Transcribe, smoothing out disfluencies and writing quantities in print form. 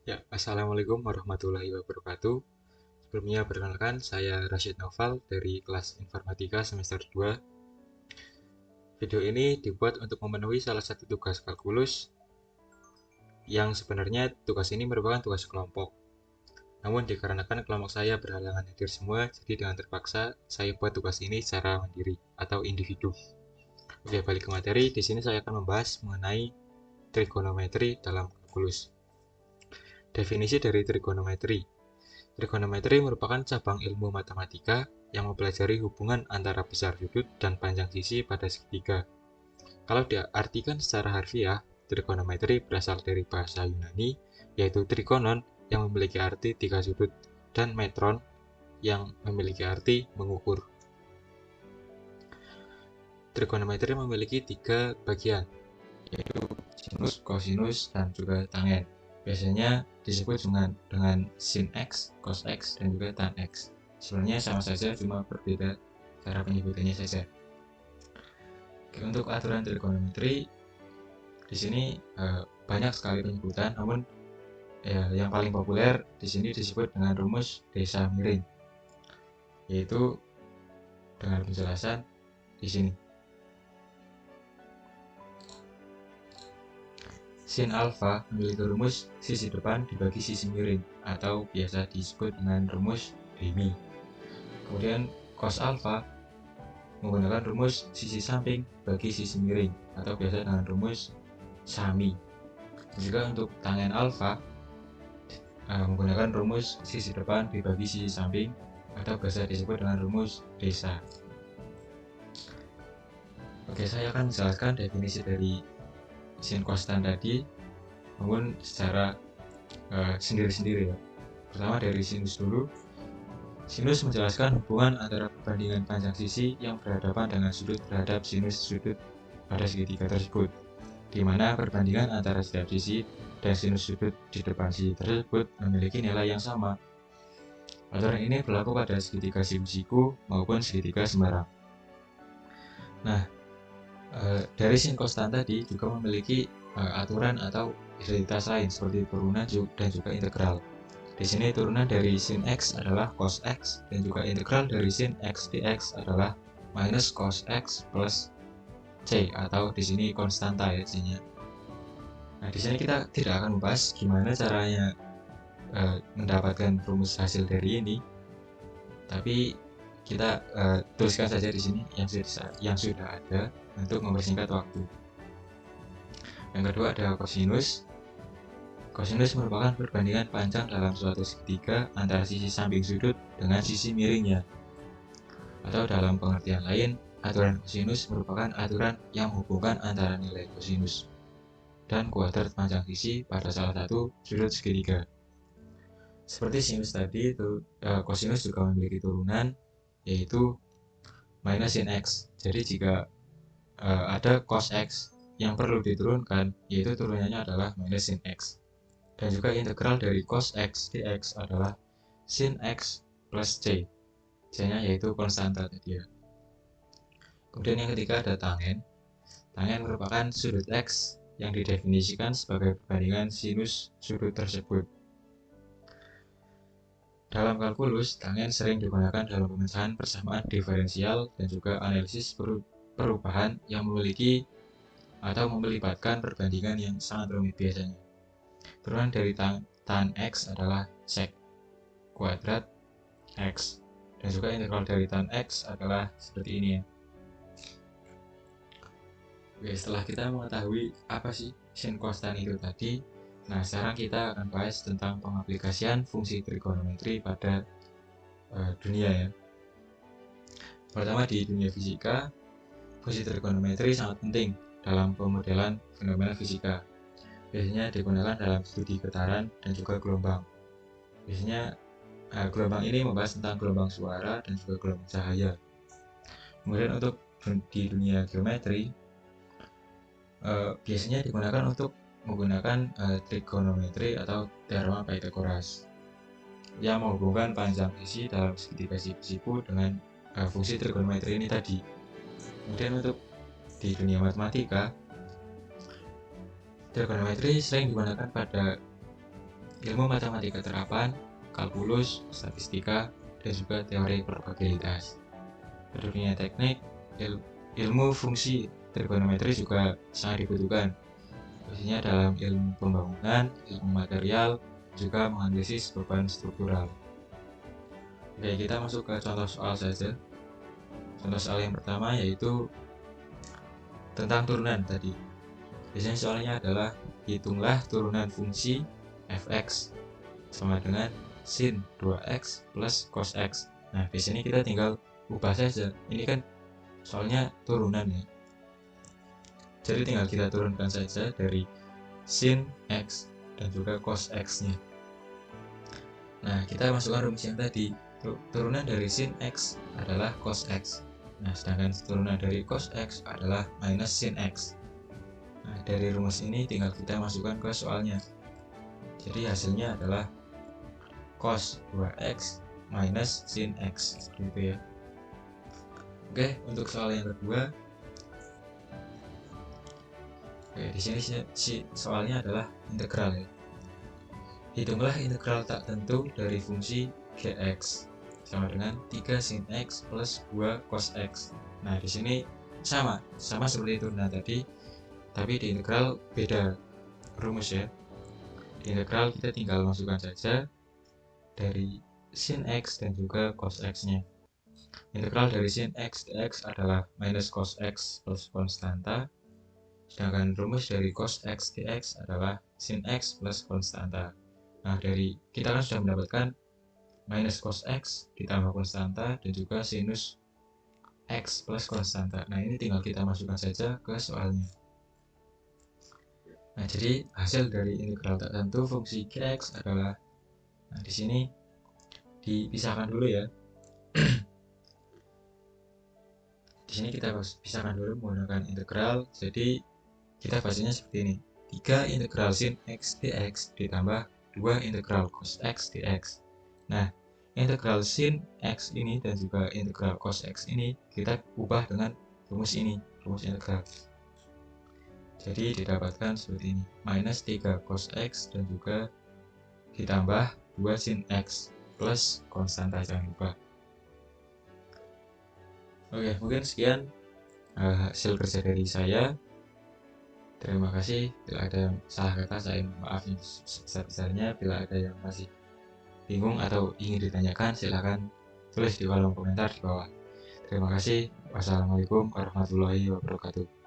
Ya, Assalamualaikum warahmatullahi wabarakatuh. Sebelumnya perkenalkan, saya Rashid Noval dari kelas Informatika semester 2. Video ini dibuat untuk memenuhi salah satu tugas kalkulus yang sebenarnya tugas ini merupakan tugas kelompok. Namun dikarenakan kelompok saya berhalangan hadir semua, jadi dengan terpaksa saya buat tugas ini secara mandiri atau individu. Oke, balik ke materi. Di sini saya akan membahas mengenai trigonometri dalam kalkulus. Definisi dari trigonometri. Trigonometri merupakan cabang ilmu matematika yang mempelajari hubungan antara besar sudut dan panjang sisi pada segitiga. Kalau diartikan secara harfiah, trigonometri berasal dari bahasa Yunani, yaitu trigonon yang memiliki arti tiga sudut, dan metron yang memiliki arti mengukur. Trigonometri memiliki tiga bagian, yaitu sinus, kosinus, dan juga tangen. Biasanya disebut dengan sin X, cos X, dan juga tan X. Sebenarnya sama saja, cuma berbeda cara penyebutannya saja. Oke, untuk aturan trigonometri di sini banyak sekali penyebutan, namun yang paling populer di sini disebut dengan rumus desa miring, yaitu dengan penjelasan di sini. Sin alfa memiliki rumus sisi depan dibagi sisi miring, atau biasa disebut dengan rumus Demi. Kemudian cos alfa menggunakan rumus sisi samping bagi sisi miring, atau biasa dengan rumus Sami. Juga untuk tangen alfa menggunakan rumus sisi depan dibagi sisi samping, atau biasa disebut dengan rumus Desa. Oke, saya akan menjelaskan definisi dari sin konstan tadi, namun secara sendiri-sendiri ya. Pertama dari sinus dulu. Sinus menjelaskan hubungan antara perbandingan panjang sisi yang berhadapan dengan sudut terhadap sinus sudut pada segitiga tersebut, di mana perbandingan antara setiap sisi dan sinus sudut di depan sisi tersebut memiliki nilai yang sama. Aturan ini berlaku pada segitiga siku-siku maupun segitiga sembarang. Nah, dari sin konstan tadi juga memiliki aturan atau identitas lain seperti turunan dan juga integral. Di sini turunan dari sin X adalah cos X, dan juga integral dari sin X dx adalah minus cos X plus C, atau di sini konstanta ya C-nya. Nah, di sini kita tidak akan membahas gimana caranya mendapatkan rumus hasil dari ini, tapi kita tuliskan saja di sini yang sudah ada untuk mempersingkat waktu. Yang kedua ada kosinus. Kosinus merupakan perbandingan panjang dalam suatu segitiga antara sisi samping sudut dengan sisi miringnya. Atau dalam pengertian lain, aturan kosinus merupakan aturan yang menghubungkan antara nilai kosinus dan kuadrat panjang sisi pada salah satu sudut segitiga. Seperti sinus tadi, kosinus juga memiliki turunan, yaitu minus sin X. Jadi jika ada cos X yang perlu diturunkan, yaitu turunannya adalah minus sin X. Dan juga integral dari cos X dx adalah sin X plus C. C-nya yaitu konstanta tadi ya. Kemudian yang ketiga ada tangen. Tangen merupakan sudut X yang didefinisikan sebagai perbandingan sinus sudut tersebut. Dalam kalkulus, tangen sering digunakan dalam pemecahan persamaan diferensial dan juga analisis perubahan yang memiliki atau melibatkan perbandingan yang sangat rumit biasanya. Turunan dari tan X adalah sec kuadrat X, dan juga integral dari tan X adalah seperti ini ya. Oke, setelah kita mengetahui apa sih sin konstan itu tadi, nah sekarang kita akan bahas tentang pengaplikasian fungsi trigonometri pada dunia ya. Pertama, di dunia fisika, fungsi trigonometri sangat penting dalam pemodelan fenomena fisika. Biasanya digunakan dalam studi getaran dan juga gelombang. Biasanya gelombang ini membahas tentang gelombang suara dan juga gelombang cahaya. Kemudian untuk di dunia geometri, biasanya digunakan untuk menggunakan trigonometri atau teorema Pythagoras yang menghubungkan panjang sisi dalam segitiga siku dengan fungsi trigonometri ini tadi. Kemudian untuk di dunia matematika, trigonometri sering digunakan pada ilmu matematika terapan, kalkulus, statistika, dan juga teori probabilitas. Pada dunia teknik, ilmu fungsi trigonometri juga sangat dibutuhkan, khususnya dalam ilmu pembangunan, ilmu material, juga menganalisis beban struktural. Oke, kita masuk ke contoh soal saja. Contoh soal yang pertama yaitu tentang turunan tadi. Biasanya soalnya adalah hitunglah turunan fungsi fx sama dengan sin 2x plus cos x. Nah, di sini kita tinggal ubah saja. Ini kan soalnya turunan ya. Jadi tinggal kita turunkan saja dari sin x dan juga cos x-nya. Nah, kita masukkan rumus yang tadi. Turunan dari sin x adalah cos x. Nah, sedangkan turunan dari cos x adalah minus sin x. Nah, dari rumus ini tinggal kita masukkan ke soalnya. Jadi hasilnya adalah cos 2x minus sin x, seperti itu ya. Oke, untuk soal yang kedua. Oke, di sini soalnya adalah integral ya. Hitunglah integral tak tentu dari fungsi gx sama dengan 3 sin x plus 2 cos x. Nah, di sini sama seperti turunan tadi, tapi di integral beda rumus ya. Di integral kita tinggal masukkan saja dari sin x dan juga cos x-nya. Integral dari sin x dx adalah minus cos x plus konstanta, sedangkan rumus dari cos x dx adalah sin x plus konstanta. Nah, dari kita kan sudah mendapatkan minus cos x ditambah konstanta dan juga sinus x plus konstanta. Nah, ini tinggal kita masukkan saja ke soalnya. Nah, jadi hasil dari integral tak tentu fungsi gx adalah, nah di sini dipisahkan dulu ya. Di sini kita pisahkan dulu menggunakan integral. Jadi kita bacanya seperti ini: 3 integral sin x dx ditambah 2 integral cos x dx. Nah, integral sin x ini dan juga integral cos x ini kita ubah dengan rumus ini, rumus integral. Jadi didapatkan seperti ini: minus 3 cos x dan juga ditambah 2 sin x plus konstanta, jangan lupa. Oke, mungkin sekian hasil kerja dari saya. Terima kasih. Bila ada yang salah kata, saya maaf yang sebesar-besarnya. Bila ada yang masih bingung atau ingin ditanyakan, silahkan tulis di kolom komentar di bawah. Terima kasih. Wassalamualaikum warahmatullahi wabarakatuh.